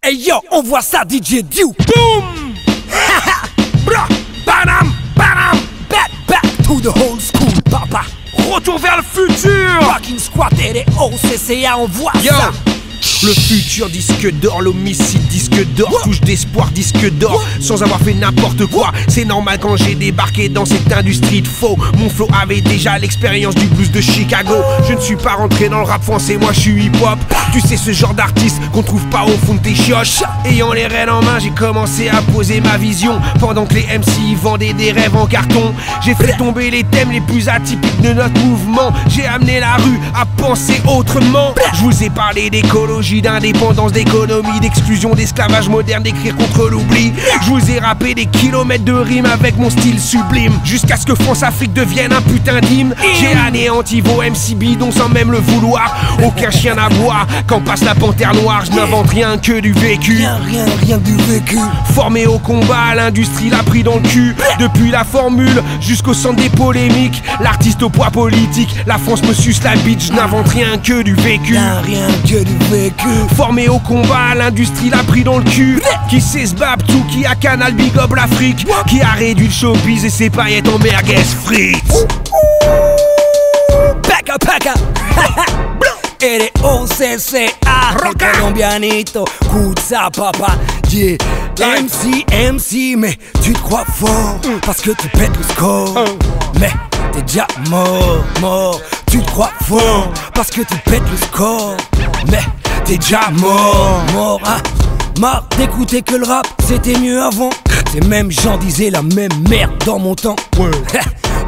Hey yo, on voit ça DJ Duke. Boom! Bra, Banam! Banam! back to the old school, papa. Retour vers le futur! Fucking squat et les OCCA, on voit Yo! ça. Le futur disque d'or, l'homicide disque d'or, touche d'espoir disque d'or, sans avoir fait n'importe quoi. C'est normal quand j'ai débarqué dans cette industrie de faux. Mon flow avait déjà l'expérience du blues de Chicago. Je ne suis pas rentré dans le rap français, moi je suis hip-hop. Tu sais, ce genre d'artiste qu'on trouve pas au fond de tes chiottes. Ayant les rênes en main, j'ai commencé à poser ma vision. Pendant que les MC vendaient des rêves en carton, j'ai fait tomber les thèmes les plus atypiques de notre mouvement. J'ai amené la rue à penser autrement. Je vous ai parlé d'écologie, d'indépendance, d'économie, d'exclusion, d'esclavage moderne, d'écrire contre l'oubli. Je vous ai rappé des kilomètres de rimes avec mon style sublime, jusqu'à ce que France-Afrique devienne un putain d'hymne. J'ai anéanti vos MC bidons sans même le vouloir. Aucun chien n'aboie quand passe la panthère noire. Je n'invente rien que du vécu. Rien du vécu. Formé au combat, l'industrie l'a pris dans le cul. Depuis la formule jusqu'au centre des polémiques, l'artiste au poids politique, la France me suce la bite. Je n'invente rien que du vécu. Rien que du vécu. Formé au combat, l'industrie l'a pris dans le cul. Qui sait se tout, qui a Canal Big Up l'Afrique, qui a réduit le showbiz et ses paillettes en merguez frites. Paka paka. Et les OCCA, colombianito, Kutsa papa, yeah. MC, mais tu te crois fort, parce que tu pètes le score. Mais t'es déjà mort, tu te crois fort, parce que tu pètes le score. Mais t'es déjà mort, hein. Marre d'écouter que le rap, c'était mieux avant. Ces mêmes gens disaient la même merde dans mon temps.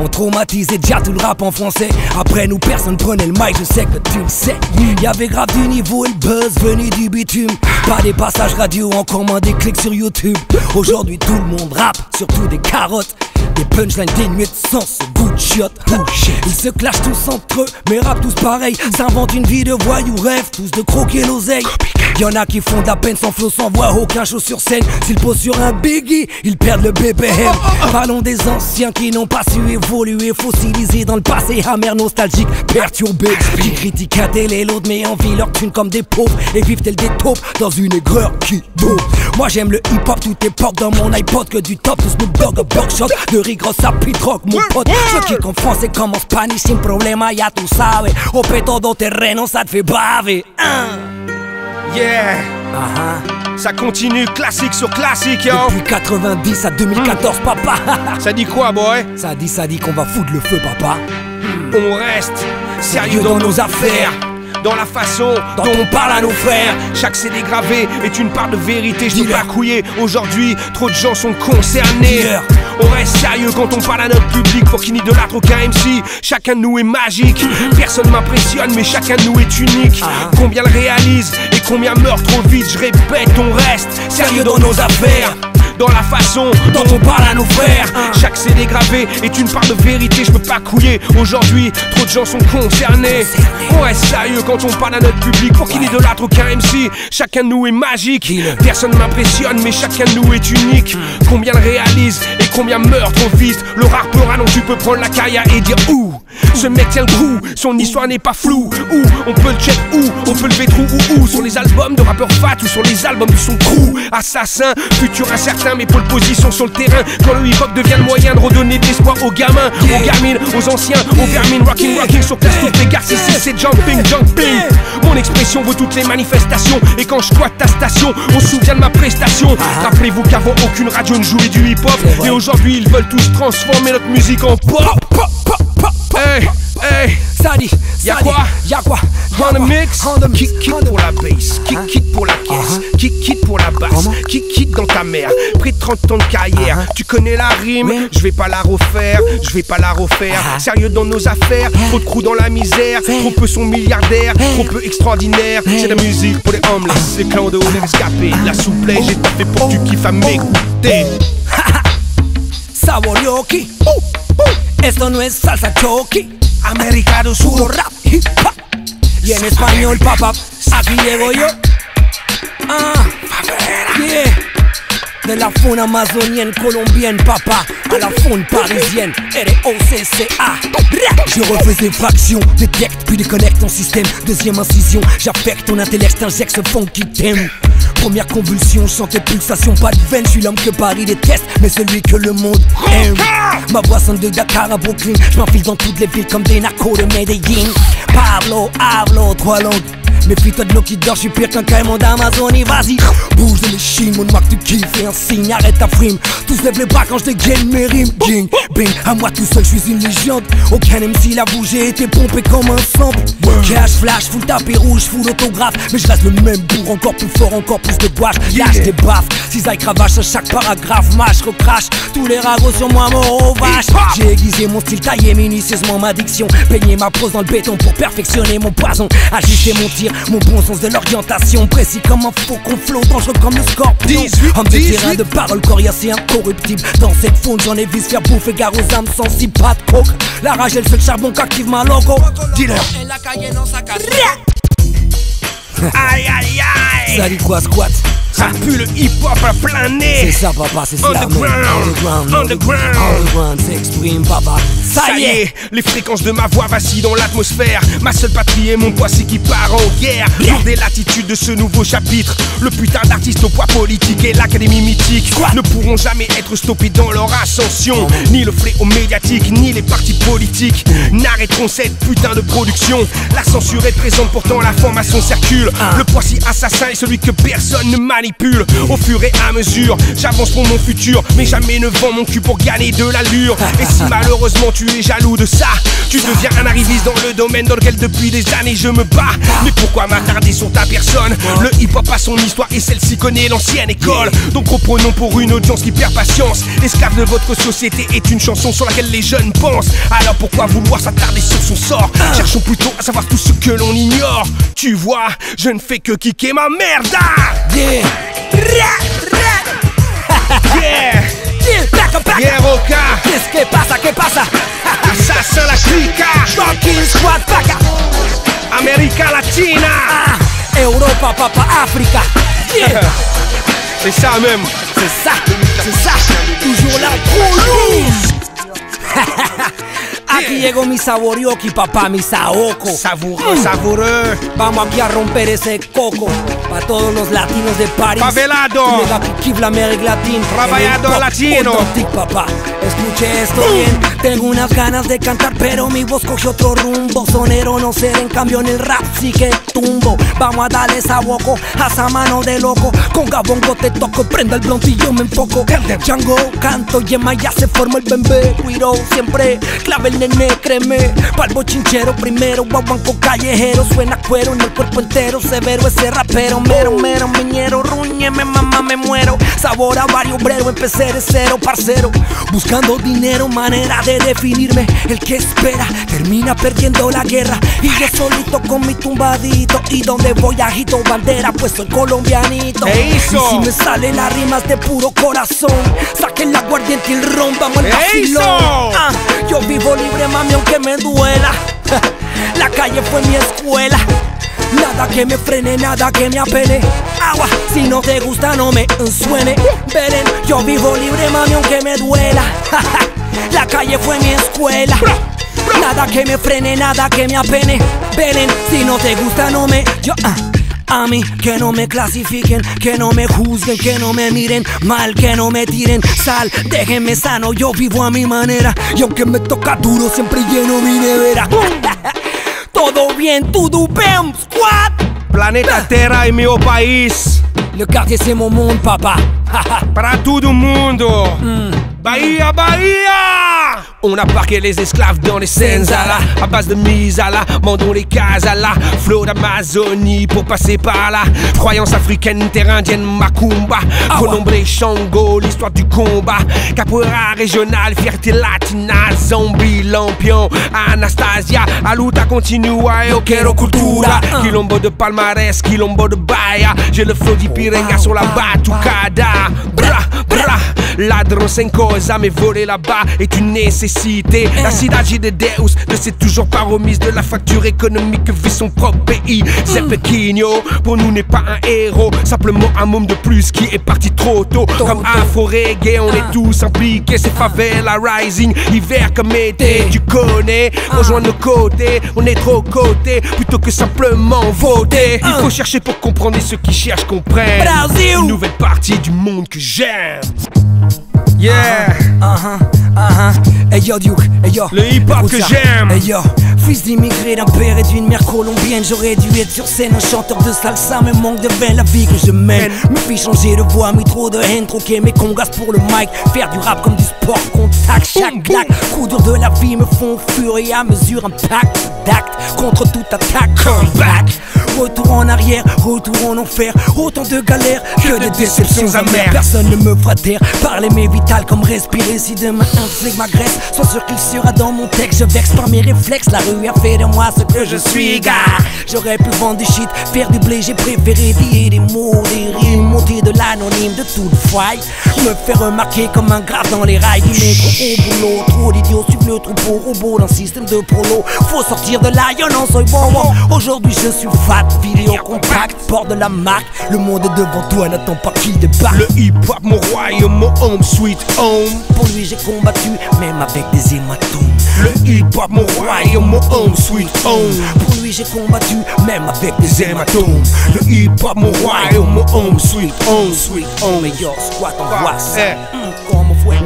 On traumatisait déjà tout le rap en français. Après nous personne prenait le mic, je sais que tu le sais. Y'avait grave du niveau et le buzz venu du bitume. Pas des passages radio, encore moins des clics sur YouTube. Aujourd'hui tout le monde rappe, surtout des carottes. Des punchlines dénuées de sens, ce goût de chiotte. Ils se clashent tous entre eux, mais rappent tous pareil. S'inventent une vie de voyous, rêvent tous de croquer l'oseille. Y'en a qui font de la peine sans flow, sans voix, aucun show sur scène. S'ils posent sur un biggie, ils perdent le BPM. Parlons des anciens qui n'ont pas su évoluer, fossilisés dans le passé, amer, nostalgique, perturbé. Qui critiquent un tel et l'autre, mais envient leur thune comme des pauvres et vivent tels des taupes dans une aigreur qui boue. Moi j'aime le hip-hop, toute époque dans mon iPod, que du top, de Snoop Dogg, Blockshot, de Rigros à Pitrock, mon pote. Ceux qui confondent, c'est comme en Spanish, sin problema, ya tu sabes. Au todo terreno, ça te fait baver. Yeah! Ça continue, classique sur classique, yo! Depuis 90 à 2014, papa. Ça dit quoi, boy? Ça dit qu'on va foutre le feu, papa. On reste sérieux dans nos affaires, dans la façon dont on parle à nos frères. Chaque CD gravé est une part de vérité, je ne peux pas couiller. Aujourd'hui, trop de gens sont concernés. On reste sérieux quand on parle à notre public, pour qu'il n'idolâtre aucun MC. Chacun de nous est magique, personne m'impressionne, mais chacun de nous est unique. Combien le réalise et combien meurt trop vite. Je répète, on reste sérieux dans nos affaires, dans la façon dont on parle à nos frères. Chaque CD gravé est une part de vérité, je peux pas couiller. Aujourd'hui, trop de gens sont concernés. On reste sérieux quand on parle à notre public, pour qu'il idolâtre aucun MC. Chacun de nous est magique, personne m'impressionne, mais chacun de nous est unique. Combien le réalise et combien meurt trop vite. Le rappeur dont tu peux prendre la carrière et dire ouh, ce mec tient le coup, son histoire n'est pas floue. Où on peut le check, où on peut lever trou, où sur les albums de rappeurs fat ou sur les albums de son crew. Assassin, futur incertain, mais pole position sur le terrain. Quand le hip-hop devient le moyen de redonner de l'espoir aux gamins, aux gamines, aux anciens, aux vermines. Rocking sur place, toutes les gars, si c'est jumping. Mon expression vaut toutes les manifestations, et quand je squatte ta station, on se souvient de ma prestation. Rappelez-vous qu'avant aucune radio ne jouait du hip-hop, et aujourd'hui ils veulent tous transformer notre musique en pop. Hey, ça dit, y'a quoi? On the mix, kick pour la bass, kick pour la caisse, kick pour la basse, kick dans ta mère. Près de 30 ans de carrière, tu connais la rime, je vais pas la refaire. Sérieux dans nos affaires, trop de crew dans la misère, trop peu sont milliardaires, trop peu extraordinaires. C'est la musique pour les homeless, les clans de haut, les rescapés. La souplesse, j'ai tout fait pour que tu kiffes à m'écouter. Saborioki, esto no es salsa choki. Americano puro rap, hip hop. Y en español, papá, aquí llego yo. Yeah. De la faune amazonienne, colombienne, papa, à la faune parisienne, ROCCA. Je refais des fractions, détecte puis déconnecte ton système. Deuxième incision, j'affecte ton intellect, t'injecte ce funky thème. première convulsion, je sentais pulsation, pas de veine. Je suis l'homme que Paris déteste, mais celui que le monde aime. Ma voix sonne de Dakar à Brooklyn. Je m'enfile dans toutes les villes comme des narcos de Medellin. Pablo, hablo, 3 langues. Méfie-toi de l'eau qui dort, je suis pire qu'un caïman d'Amazonie. Vas-y, bouge de l'échine, mon marque de kiff et un signe, arrête ta frime. Tous lèvent les bras quand je dégaine mes rimes. Ging, bing, à moi tout seul, je suis une légende. Aucun MC l'a bougé, été pompé comme un sample. Cash, flash, full tapis rouge, full autographe. Mais je reste le même bourg, encore plus fort, encore plus de gouache. Lâche des baffes, cisaille cravache à chaque paragraphe. Mâche, recrache, tous les ragots sur moi, mort vache. J'ai aiguisé mon style, taillé minutieusement ma diction. Peigné ma prose dans le béton pour perfectionner mon poison. Ajuster mon tir, mon bon sens de l'orientation. Précis comme un faucon, flot, dangereux comme le scorpion. Homme de terrain, de parole coriace et incorruptible. Dans cette faune, j'en ai vu se faire bouffer, gare aux âmes sensibles, pas de coke. La rage, elle fait le charbon qu'active ma logo. Dealer. Aïe aïe aïe. Ça dit quoi, squat? Ça pue le hip-hop à plein nez. C'est ça, papa, c'est ça. Underground s'exprime, papa. Ça y est, les fréquences de ma voix vacillent dans l'atmosphère. Ma seule patrie est mon poids, c'est qui part en guerre. Lourde est l'attitude de ce nouveau chapitre. Le putain d'artiste au poids politique et l'académie mythique ne pourront jamais être stoppés dans leur ascension. Ni le fléau médiatique, ni les partis politiques n'arrêteront cette putain de production. La censure est présente, pourtant l'information circule. Le poids si assassin est celui que personne ne manipule. Au fur et à mesure, j'avance pour mon futur, mais jamais ne vends mon cul pour gagner de l'allure. Et si malheureusement tu es jaloux de ça, tu deviens un arriviste dans le domaine dans lequel depuis des années je me bats. Mais pourquoi m'attarder sur ta personne? Le hip-hop a son histoire et celle-ci connaît l'ancienne école. Donc reprenons pour une audience qui perd patience. L'esclave de votre société est une chanson sur laquelle les jeunes pensent. Alors pourquoi vouloir s'attarder sur son sort? Cherchons plutôt à savoir tout ce que l'on ignore. Tu vois, je ne fais que kicker ma merde. Yeah. Yeah, Roca. Qu'est-ce que pasa, que pasa? Assassin la clica. Fucking squad, paca. América Latina. Europa, papa, Africa. Yeah. C'est ça même. C'est ça, c'est ça. Toujours la police. Aquí llegó mi saborioki, papá, mi saoco. Savoureux, savoureux. Vamos aquí a romper ese coco. Pa' todos los latinos de París. Favelado. Mega que kiff la América Latina. Trabajador latino. Papá, escuche esto bien. Tengo unas ganas de cantar, pero mi voz cogió otro rumbo. Sonero no ser, en cambio en el rap sí que tumbo. Vamos a darle saboco a esa mano de loco. Con gabongo te toco, prenda el blunt y yo me enfoco. Django, canto, yema, ya se forma el bembé. Cuiro, siempre clave el nene, créeme. Pa'l bochinchero primero, guaguanco callejero. Suena cuero en el cuerpo entero, severo ese rapero. Mero, mero, miñero, ruñeme, mamá, me muero. Sabor a varios obrero, empecé de cero, parcero. Buscando dinero, manera de definirme. El que espera termina perdiendo la guerra. Y yo solito con mi tumbadito. Y donde voy agito bandera, pues soy colombianito. Y si me salen las rimas de puro corazón, saquen la aguardiente y el ron, vamos al vacilón. Yo vivo libre, mami, aunque me duela. La calle fue mi escuela. Nada que me frene, nada que me apene. Agua, si no te gusta no me suene. Belén, yo vivo libre, mami, aunque me duela. La calle fue mi escuela. Nada que me frene, nada que me apene. Belén, si no te gusta no me... A mí, que no me clasifiquen, que no me juzguen, que no me miren mal, que no me tiren sal, déjenme sano, yo vivo a mi manera. Y aunque me toca duro, siempre lleno mi nevera. Todo bien, todo bien, squad. Planeta Terra é meu país. Le quartier c'est mon monde, papa. Para todo mundo. Bahia, Bahia. On a parqué les esclaves dans les Senzala. À base de mise à la, mandons les Casala. Flot d'Amazonie pour passer par là. Croyance africaine, terre indienne, Macumba. Colombré, Shango, l'histoire du combat. Capoeira régionale, fierté latina. Zombie, lampion, Anastasia. A luta continua, eu quero cultura. Quilombo de palmarès, quilombo de Bahia. J'ai le flow d'Ipiranga sur la batucada. Bra, bra. Ladro sen cosa, mais voler là-bas est une nécessité. La cidade de Deus ne s'est toujours pas remise de la facture économique que vit son propre pays. C'est Pequeno, pour nous n'est pas un héros, simplement un môme de plus qui est parti trop tôt. Comme Afro Reggae, on est tous impliqués. C'est favela rising, hiver comme été. Tu connais, rejoins nos côtés. On est trop cotés, plutôt que simplement voter. Il faut chercher pour comprendre et ceux qui cherchent comprennent. Une nouvelle partie du monde que j'aime. Yeah. Hey yo Duke, hey yo. Le hip-hop que j'aime. Hey yo. Fils d'immigré d'un père et d'une mère colombienne, j'aurais dû être sur scène un chanteur de salsa, mais manque de vin, la vie que je mène me fait changer de voix, mis trop de haine, troquer mes congas pour le mic, faire du rap comme du sport, contact, chaque claque, coups durs de la vie me font fur et à mesure, impact d'acte contre toute attaque, come back. Retour en arrière, retour en enfer, autant de galères que de déceptions amères. Personne ne me fera taire, parler mes vitales comme respirer. Si demain un flic m'agresse, sois sûr qu'il sera dans mon texte. Je vexe par mes réflexes, la rue a fait de moi ce que je suis, gars. J'aurais pu vendre du shit, faire du blé, j'ai préféré dire des mots, des rimes, monter de l'anonyme de toute faille. Me faire remarquer comme un grave dans les rails du métro au boulot. Trop d'idiots suivent le troupeau robot d'un système de prolo. Faut sortir de là, yo non, soy bon. Aujourd'hui je suis fat, vidéo compact, porte de la marque. Le monde est devant toi, n'attends pas qu'il débarque. Le hip-hop, mon royaume, mon home sweet home. Pour lui j'ai combattu, même avec des hématomes. Le hip-hop, mon royaume, mon home sweet home. Pour lui j'ai combattu, même avec des hématomes. Le hip-hop, mon royaume, mon home sweet home. Sweet home, et yo, squat envoie ça.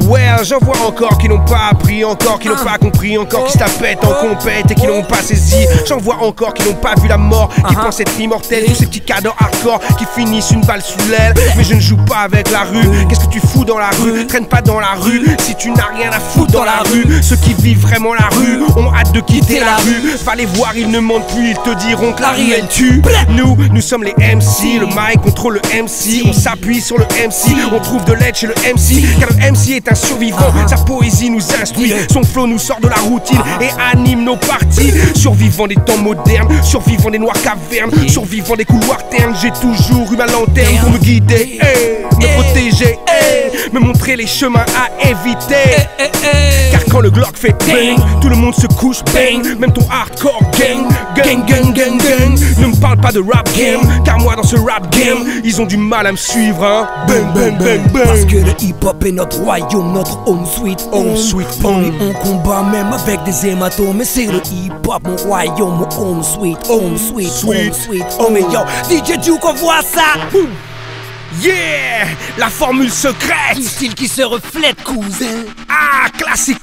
Ouais, j'en vois encore qui n'ont pas appris, encore qui n'ont pas compris, encore qui se la pètent en compète et qui n'ont pas saisi. J'en vois encore qui n'ont pas vu la mort, qui pensent être immortels. Tous ces petits cadors hardcore qui finissent une balle sous l'aile. Mais je ne joue pas avec la rue. Qu'est-ce que tu fous dans la rue? Traîne pas dans la rue si tu n'as rien à foutre dans la rue. Ceux qui vivent vraiment la rue ont hâte de quitter la rue. Va les voir, ils ne mentent plus, ils te diront que la rue elle tue. Nous sommes les MC, le mic contrôle le MC. On s'appuie sur le MC, on trouve de l'aide chez le MC. Car le MC est un survivant, sa poésie nous instruit, son flow nous sort de la routine et anime nos parties. Survivant des temps modernes, survivant des noires cavernes, survivant des couloirs ternes, j'ai toujours eu ma lanterne pour me guider, me protéger, me montrer les chemins à éviter. Car quand le Glock fait bang, tout le monde se couche bang, même ton hardcore gang. Ne me parle pas de rap game, car moi dans ce rap game, ils ont du mal à me suivre, hein. Bang. Parce que le hip-hop est notre royaume, notre home sweet home. On combat même avec des hématomes. Mais c'est le hip-hop, mon royaume, mon home sweet home. Mais yo, DJ Duke, on voit ça. Yeah, la formule secrète. Du style qui se reflète, cousin. Ah, classique.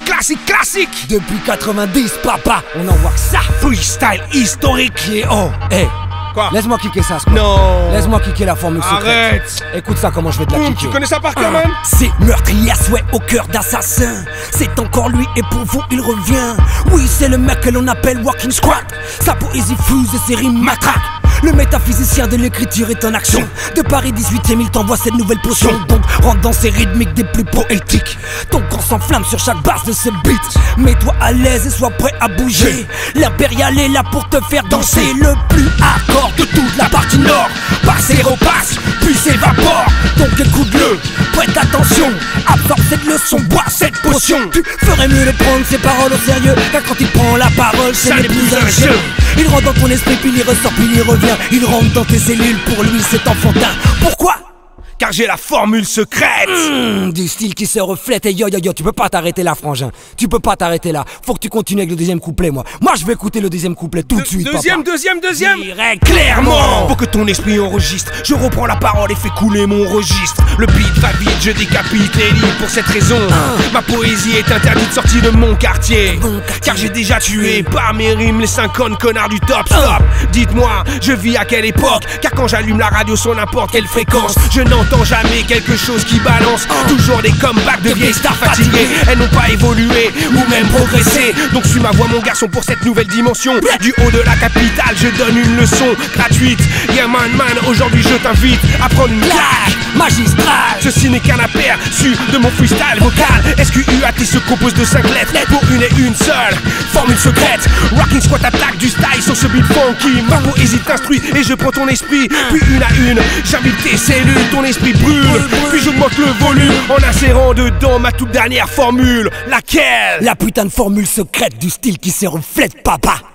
Depuis 90, papa, on en voit que ça. Freestyle historique. Yeah, oh, hey. Quoi? Laisse-moi kicker ça, Scott. Non. Laisse-moi kicker la formule secrète. Arrête. Écoute ça, comment je vais te la kicker. Tu connais ça par cœur, même? C'est meurtrier à souhait au cœur d'assassin. C'est encore lui et pour vous il revient. Oui, c'est le mec que l'on appelle Walking Squat. Sa poésie fuse et ses rimes matraques. Le métaphysicien de l'écriture est en action. De Paris 18e, il t'envoie cette nouvelle potion. Donc rentre dans ces rythmiques des plus poétiques. Ton corps s'enflamme sur chaque base de ce beat. Mets-toi à l'aise et sois prêt à bouger. L'impérial est là pour te faire danser. Le plus hardcore de toute la partie nord. Passe et repasse, puis s'évapore. Donc écoute-le, prête attention. Absorbe cette leçon, bois cette potion. Tu ferais mieux de prendre ses paroles au sérieux, car quand il prend la parole, ce n'est plus un jeu. Il rentre dans ton esprit, puis il ressort, puis il revient. Il rentre dans tes cellules, pour lui c'est enfantin. Pourquoi? Car j'ai la formule secrète. Du style qui se reflète. Et yo, tu peux pas t'arrêter là, frangin. Tu peux pas t'arrêter là. Faut que tu continues avec le deuxième couplet, moi. Moi, je vais écouter le deuxième couplet tout de suite, Deuxième. Direct, clairement. Pour que ton esprit enregistre, je reprends la parole et fais couler mon registre. Le beat va vite, je décapite les lignes pour cette raison. Ma poésie est interdite, sortie de mon quartier. Car j'ai déjà tué par mes rimes les 50 connards du top. Stop. Dites-moi, je vis à quelle époque? Car quand j'allume la radio sur n'importe quelle fréquence, je n'entends jamais quelque chose qui balance. Toujours des comebacks de vieilles stars fatiguées. Elles n'ont pas évolué ou même progressé. Donc suis ma voix mon garçon pour cette nouvelle dimension. Du haut de la capitale je donne une leçon gratuite. Yeah man, aujourd'hui je t'invite à prendre une claque magistrale. Ceci n'est qu'un aperçu de mon freestyle vocal. SQUAT se compose de 5 lettres pour une et une seule formule secrète. Rocking squat attaque du style sur ce beat funky. Ma poésie t'instruit et je prends ton esprit. Puis une à une, j'invite tes cellules, ton esprit brûle. Puis j'augmente le volume en insérant dedans ma toute dernière formule. Laquelle? La putain de formule secrète du style qui se reflète, papa.